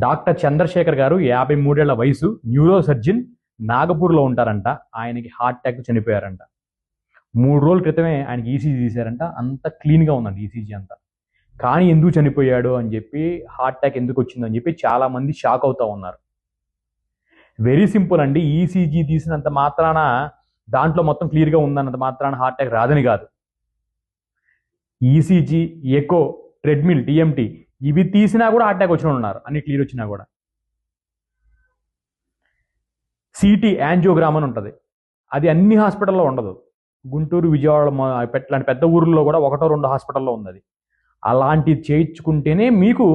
Doctor Chandrasekhar గారు 53 ఏళ్ల వయసు, న్యూరో సర్జన్, నాగపూర్లో ఉంటారంట. ఆయనకి హార్ట్ అటాక్ చనిపోయారంట. 3 రోజుల క్రితమే ఆయనకి ఈసీజీ తీశారంట. అంత క్లీన్గా ఉందండి ఈసీజీ అంతా. కానీ ఎందుకు చనిపోయాడు అని చెప్పి, హార్ట్ అటాక్ ఎందుకు వచ్చిందని చెప్పి చాలా మంది షాక్ అవుతా ఉన్నారు. వెరీ సింపుల్ అండి. ఈసీజీ తీసినంత మాత్రాన దాంట్లో మొత్తం క్లియర్గా ఉందన్నంత మాత్రాన హార్ట్ అటాక్ రాదని కాదు. ఈసీజీ, ఎకో, ట్రెడ్మిల్, టీఎంటీ ఇవి తీసినా కూడా హార్ట్ అటాక్ వచ్చిన ఉన్నారు, అన్ని క్లియర్ వచ్చినా కూడా. సిటీ యాంజియోగ్రామ్ అని ఉంటుంది, అది అన్ని హాస్పిటల్లో ఉండదు. గుంటూరు, విజయవాడ లాంటి పెద్ద ఊర్లో కూడా 1-2 హాస్పిటల్లో ఉంది అది. అలాంటివి చేయించుకుంటేనే మీకు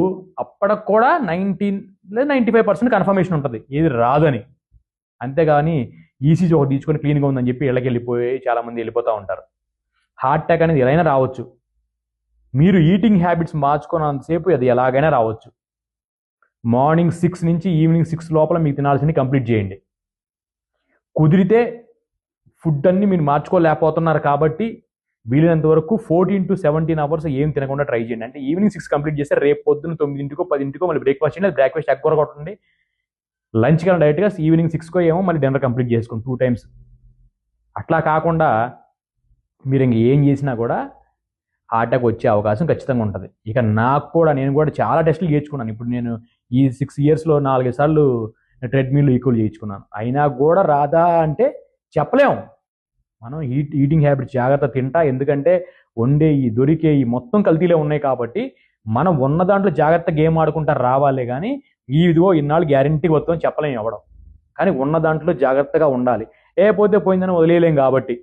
అప్పటికి కూడా 95% కన్ఫర్మేషన్ ఉంటుంది ఏది రాదని. అంతేగాని ఈసీజీ ఒకటి తీసుకొని క్లీన్గా ఉందని చెప్పి ఇళ్ళకి వెళ్ళిపోయి చాలామంది వెళ్ళిపోతూ ఉంటారు. హార్ట్ అటాక్ అనేది ఎలాగైనా రావచ్చు. మీరు ఈటింగ్ హ్యాబిట్స్ మార్చుకున్నంతసేపు అది ఎలాగైనా రావచ్చు. మార్నింగ్ 6 నుంచి ఈవినింగ్ 6 లోపల మీకు తినాల్సింది కంప్లీట్ చేయండి. కుదిరితే ఫుడ్ అన్ని మీరు మార్చుకోలేకపోతున్నారు కాబట్టి వీలైనంత వరకు 14 to 17 అవర్స్ ఏం తినకుండా ట్రై చేయండి. అంటే ఈవినింగ్ 6 కంప్లీట్ చేస్తే రేపు పొద్దున్న 9కో 10కో మళ్ళీ బ్రేక్ఫాస్ట్ చేయండి. బ్రేక్ఫాస్ట్ ఎగ్ కూర కొట్టండి. లంచ్ కన్నా డైరెక్ట్గా ఈవినింగ్ 6కో ఏమో మళ్ళీ డిన్నర్ కంప్లీట్ చేసుకోండి 2 times. అట్లా కాకుండా మీరు ఇంక ఏం చేసినా కూడా హార్ట్ అటాక్ వచ్చే అవకాశం ఖచ్చితంగా ఉంటుంది. ఇక నేను కూడా చాలా టెస్టులు చేయించుకున్నాను. ఇప్పుడు నేను ఈ 6 yearsలో 4 సార్లు ట్రెడ్మిల్ ఈక్వల్ చేయించుకున్నాను. అయినా కూడా రాదా అంటే చెప్పలేము. మనం ఈటింగ్ హ్యాబిట్స్ జాగ్రత్త తింటా, ఎందుకంటే దొరికే ఈ మొత్తం కల్తీలే ఉన్నాయి కాబట్టి మనం ఉన్న దాంట్లో జాగ్రత్త గేమ్ ఆడుకుంటా రావాలే కానీ ఇదిగో ఇన్నాళ్ళు గ్యారంటీగా వస్తుందని చెప్పలేము ఇవ్వడం. కానీ ఉన్న దాంట్లో జాగ్రత్తగా ఉండాలి. పోతే పోయిందని వదిలేయలేం కాబట్టి